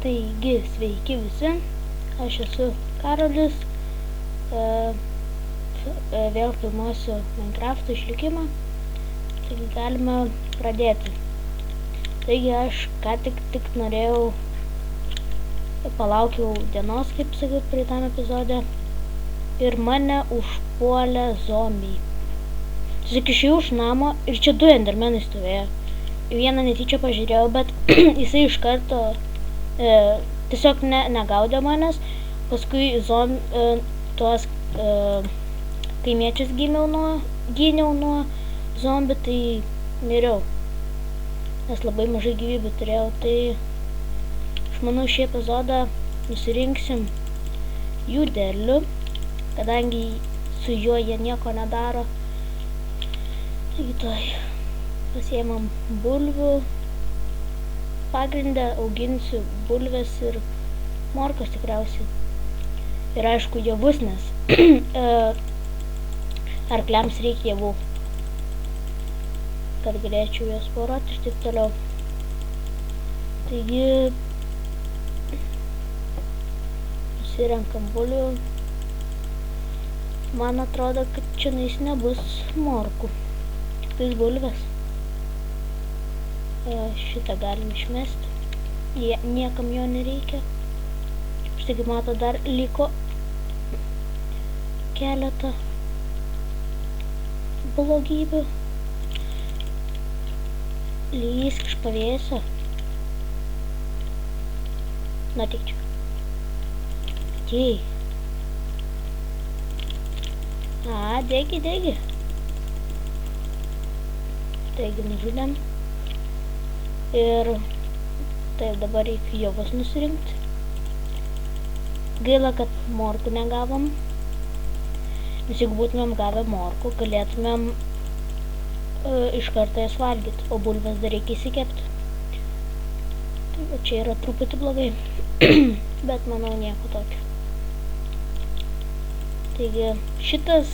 Taigi, sveiki visi, aš esu Karolis, vėl filmuosiu Minecraft'o išlikimą, taigi galime pradėti. Taigi aš ką tik norėjau, palaukiau dienos, kaip sakiau, praeitam epizode, ir mane užpuolė zombiai. Tiesiog išėjau iš namo ir čia 2 endermenai stovėjo. Vieną netyčia pažiūrėjau, bet jisai iš karto tiesiog negaudė manęs. Paskui tuos kaimiečius gyniau nuo zombių, tai miriau. Nes labai mažai gyvybių turėjau. Tai aš manau, šį epizodą nusirinksim jų derlių, kadangi su juo jie nieko nedaro. Taigi toj pasiėmam bulvių. Pagrindę auginsiu bulves ir morkas tikriausiai. Ir aišku javus, nes arkliams reikia javų, kad galėčiau juos poroti ir taip toliau. Taigi susirenkam bulvių. Man atrodo, kad čionais nebus morkų, tik tais bulvės. Šitą galim išmesti, niekam jo nereikia. Štai kaip mato, dar liko keletą blogybių. Lįsk iš pavėsio. Na tik čia. Atėjai. Degi. Taigi nužudėm. Ir taip, dabar reikia javus nusirinkti. Gaila, kad morkų negavom. Nes jeigu būtumėm gavę morkų, galėtumėm iš karto jas valgyti, o bulves dar reikia įsikepti. Tai va, čia yra truputį blogai, bet manau nieko tokio. Taigi, šitas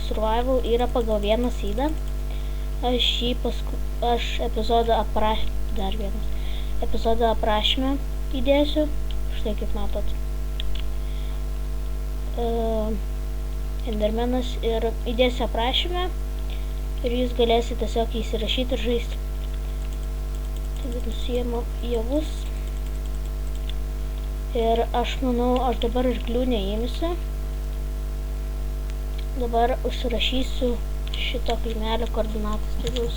survival yra pagal vieną sydą. Aš epizodą aprašymę įdėsiu, štai kaip matot. Endermenas ir įdėsiu aprašymę ir jūs galėsite tiesiog įsirašyti ir žaisti. Taigi nusiėmu javus ir aš manau, aš dabar arklių neimsiu. Dabar užsirašysiu šito kaimelio koordinatas. Tai bus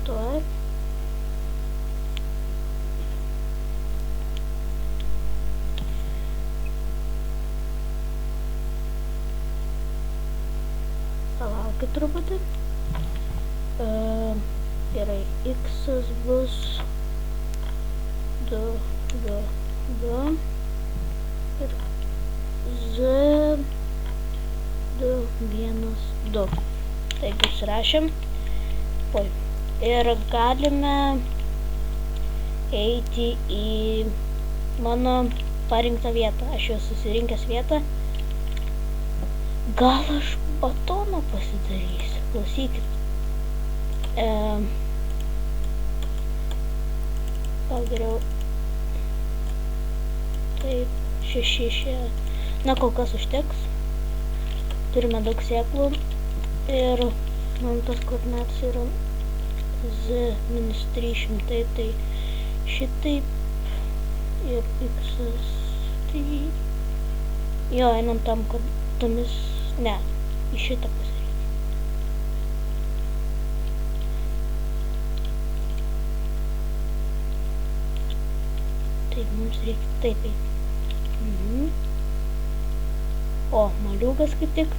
tuoj. Palaukit truputį. Gerai, x bus 2 ir z 2, 1, 2. Taigi užsirašėm. Ir galime eiti į mano parinktą vietą. Aš jau susirinkęs vietą. Gal aš batoną pasidarysiu. Klausykit. Gal geriau. Taip, 6. Na, kol kas užteks. Turime daug sėklų ir man tas koordinatas yra z-300, tai šitaip ir x-as, tai jo, einam tam, kad tomis, ne, į šitą pasireikia. Tai mums reikia taip eiti. O, maliukas kaip tik.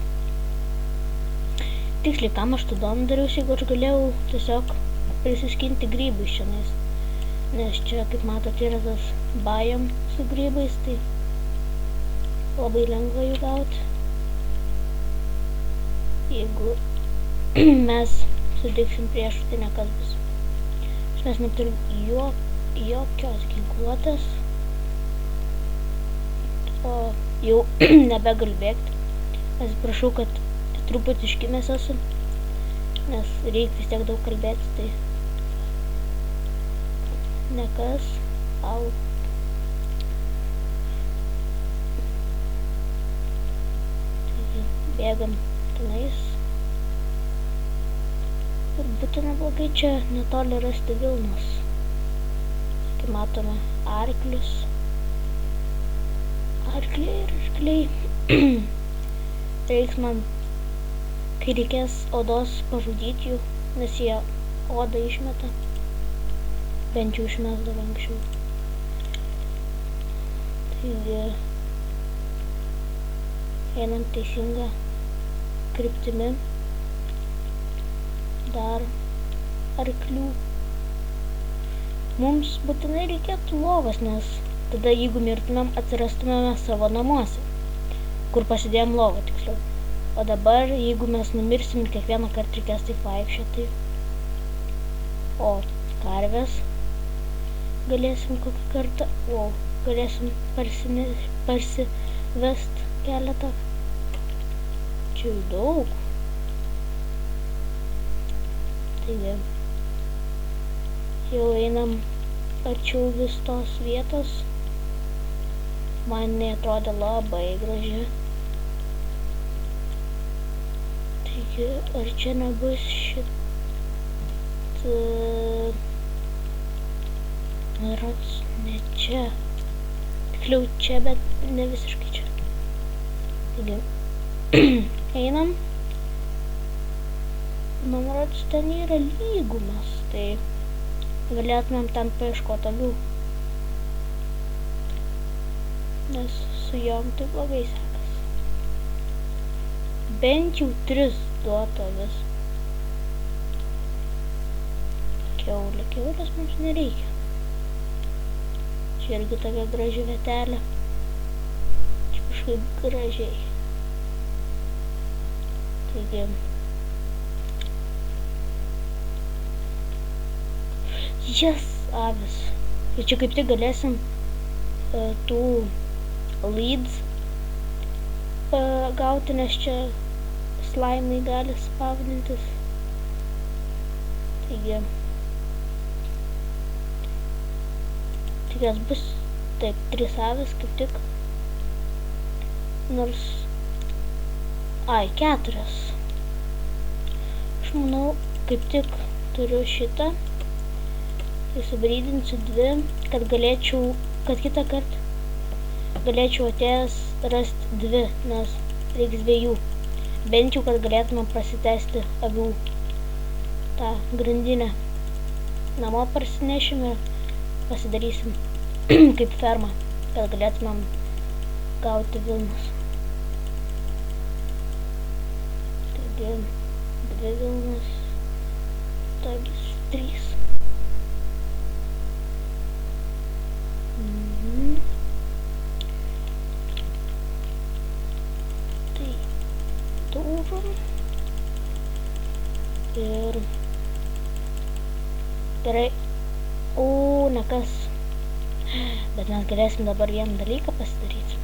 Tiksliai, kam aš tada dariausi, jeigu aš galėjau tiesiog prisiskinti grybų iš šiandien. Nes čia, kaip matot, yra tas biom su grybais, tai labai lengva jų gauti. Jeigu mes sutiksim priešų, tai nekas bus. Mes neturim jokios ginkluotės. O jau nebegaliu bėgti. Atsiprašau, kad truputį iškimęs esu, nes reikia vis tiek daug kalbėti, tai nekas, au. Taigi, bėgam tenais. Ir būtų neblogai čia netoli rasti Vilnos. Kai matome arklius. Arkliai ir arkliai. Reiks man, kai reikės odos, pažudyti jų, nes jie odą išmeta. Bent jau išmesdavo anksčiau. Taigi, einam teisingą kryptimi. Dar arklių. Mums būtinai reikėtų lovos, nes tada jeigu mirtumėm, atsirastumėme savo namuose, kur pasidėjom lovą tiksliau. O dabar, jeigu mes numirsim ir kiekvieną kartą reikės taip vaikščioti, o karvės galėsim kokią kartą, galėsim parsivest keletą. Čia jau daug. Taigi, jau einam arčiau vis tos vietos. Man neatrodė labai graži. Taigi, ar čia nebus Rods ne čia. Tikliau čia, bet ne visiškai čia. Taigi, einam. Man rodos, ten yra lygumas, tai galėtumėm ten paieškoti avių. Nes su jom tai blogai sekas. Bent jau 3 duotų avis. Kiaulės mums nereikia. Čia irgi tokia graži vietelė. Čia kažkaip gražiai. Taigi, avis. Ir čia kaip tik galėsim tų leads gauti, nes čia slaimai gali spavnintis. Taigi, tikės bus taip 3 avis kaip tik. Nors 4. Aš manau, kaip tik turiu šitą. Įsibrydinsiu 2, kad kitą kartą galėčiau atėjęs rasti 2, nes reiks 2. Bent jau, kad galėtume prasitesti avių tą grandinę. Namo parsinešim ir pasidarysim kaip fermą, kad galėtumėm gauti Vilnas. Taigi, 2 Vilnas, tai bus 3. Tai daužom ir gerai. Nekas, bet mes galėsim dabar vieną dalyką pasidaryti.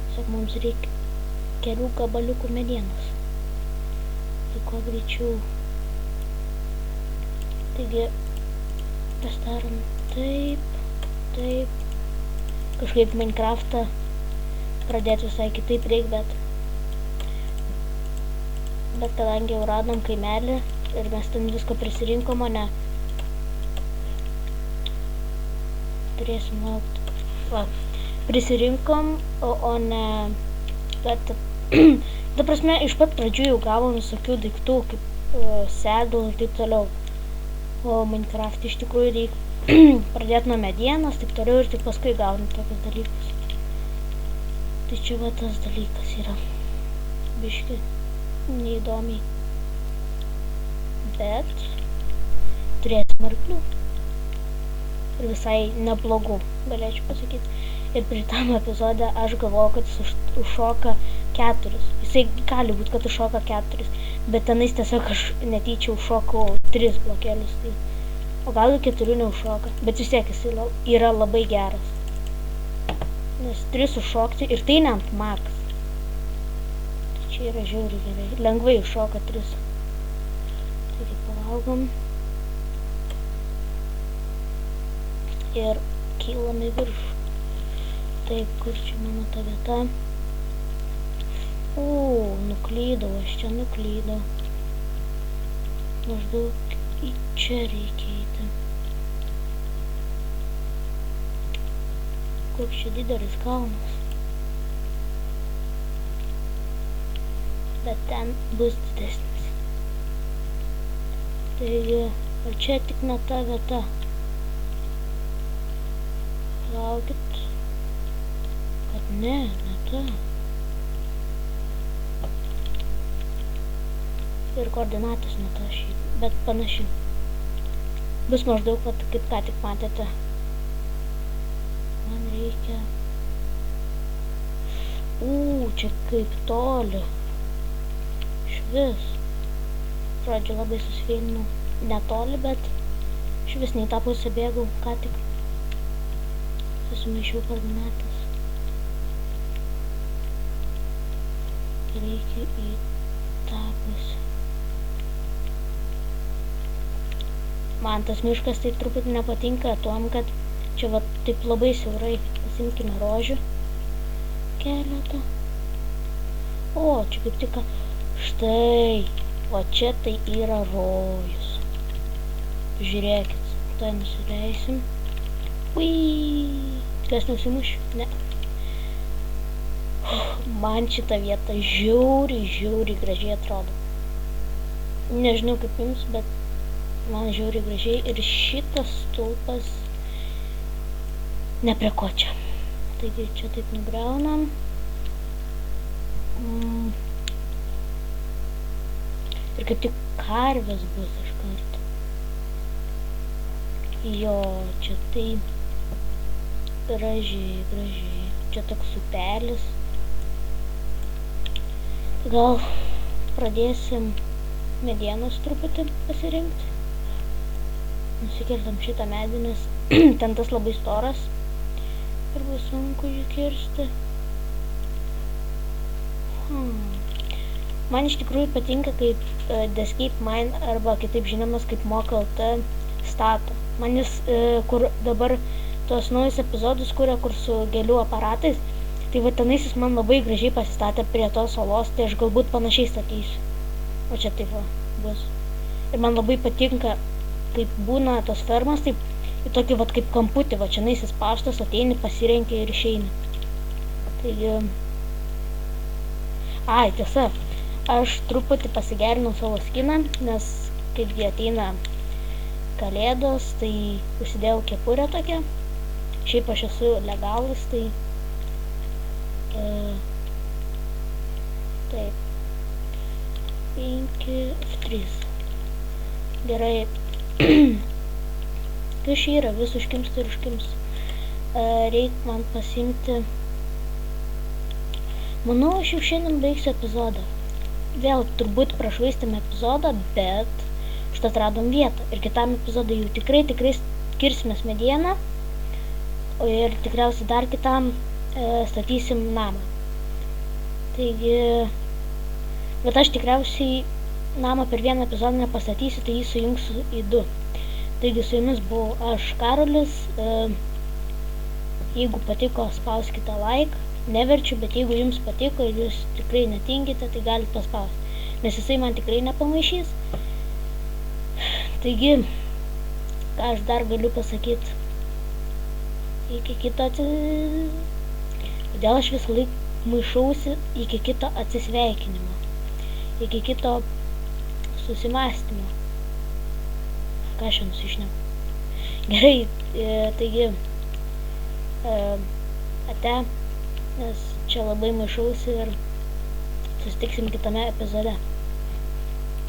Tiesiog mums reikia kelių gabaliukų medienos, tai kuo greičiau. Taigi pasidarom taip. Kažkaip Minecraftą pradėti visai kitaip reik, bet kadangi jau radom kaimelį ir mes ten visko prisirinkom, o ne turėsim laukti. Prisirinkom, o ne bet ta prasme, iš pat pradžių jau gavom visokių daiktų, kaip sedulų ir taip toliau. O Minecraft iš tikrųjų reikia pradėti nuo medienos, taip toliau ir tik paskui gauni tokius dalykus. Tai čia va tas dalykas yra biški neįdomiai. Bet turėsim arklių. Ir visai neblogų, galėčiau pasakyti. Ir pritam epizode aš galvoju, kad jis užšoka 4. Jisai gali būti, kad užšoka 4. Bet tenais tiesiog aš netyčia užšokau 3 blokelius. Tai o gal 4 neužšoka, bet vis tiek jis yra labai geras. Nes 3 užšokti ir tai ne ant max. Tai čia yra žiauriai gerai. Lengvai užšoka 3. Taigi palaugom. ir kylam į viršų. Taip, kur čia mano ta vieta? Nuklydau, aš čia nuklydau. Maždaug į čia reikia eiti. Koks čia didelis kalnas. Bet ten bus didesnis. Taigi, ar čia tik ne ta vieta? Laukit, kad ne ta. Ir koordinatas ne ta šiaip, bet panaši. Bus maždaug, kaip ką tik matėte. Man reikia... čia kaip toli. Švis. Žodžiu, labai susivėlinau. Netoli, bet švis nei tą pusę bėgau, ką tik. Susimaišiau koordinatas. Reikia į tą pusę. Man tas miškas taip truputį nepatinka tuom, kad čia va taip labai siaurai. Pasimkime rožių keletą. Čia kaip tik... Štai, o čia tai yra rojus. Žiūrėkit, tai nusileisim. Kas nusimušiu? Ne. Man šita vieta žiauriai gražiai atrodo. Nežinau kaip jums, bet man žiauriai gražiai. Ir šitas stulpas ne prie ko čia. Taigi čia taip nugriaunam. Ir kaip tik karvės bus iš karto. Jo, čia taip gražiai. Čia toks upelis. Gal pradėsim medienos truputį pasirinkti. Nusikertam šitą medį, nes ten tas labai storas. Ir bus sunku jį kirsti. Man iš tikrųjų patinka, kaip The Escape Mine, arba kitaip žinomas kaip Mock.lt stato. Man jis, kur dabar tos naujus epizodus kuria, kur su gėlių aparatais, tai va tenais jis man labai gražiai pasistatė prie tos salos, tai aš galbūt panašiai statysiu. O čia taip va bus. Ir man labai patinka, kaip būna tos fermas, taip į tokį va kaip kamputį, va čianais jis paštas, ateini, pasirenki ir išeini. Taigi... tiesa. Aš truputį pasigerinau savo skiną, nes kaip jie ateina kalėdos, tai užsidėjau kepurę tokią. Šiaip aš esu legalus, tai... Taip. 5 F3. Gerai. Kas yra, vis užkimsta ir užkimsta. Reik man pasimti... Manau, aš jau šiandien baigsiu epizodą. Vėl turbūt prašvaistėme epizodą, bet užtat radom vietą. Ir kitam epizodui jau tikrai kirsimės medieną. Ir tikriausiai dar kitam statysim namą. Taigi... Bet aš tikriausiai namą per vieną epizodą nepastatysiu, tai jį sujungsiu į 2. Taigi su jumis buvau aš, Karolis. Jeigu patiko, spauskite like. Neverčiu, bet jeigu jums patiko ir jūs tikrai netingite, tai galite paspausti. Nes jisai man tikrai nepamaišys. Taigi, ką aš dar galiu pasakyti? Iki kito Kodėl aš visą laiką maišausi iki kito atsisveikinimo? Iki kito susimąstymo. Ką aš nusišneku? Gerai, taigi, ate. Nes čia labai maišausi ir susitiksim kitame epizode.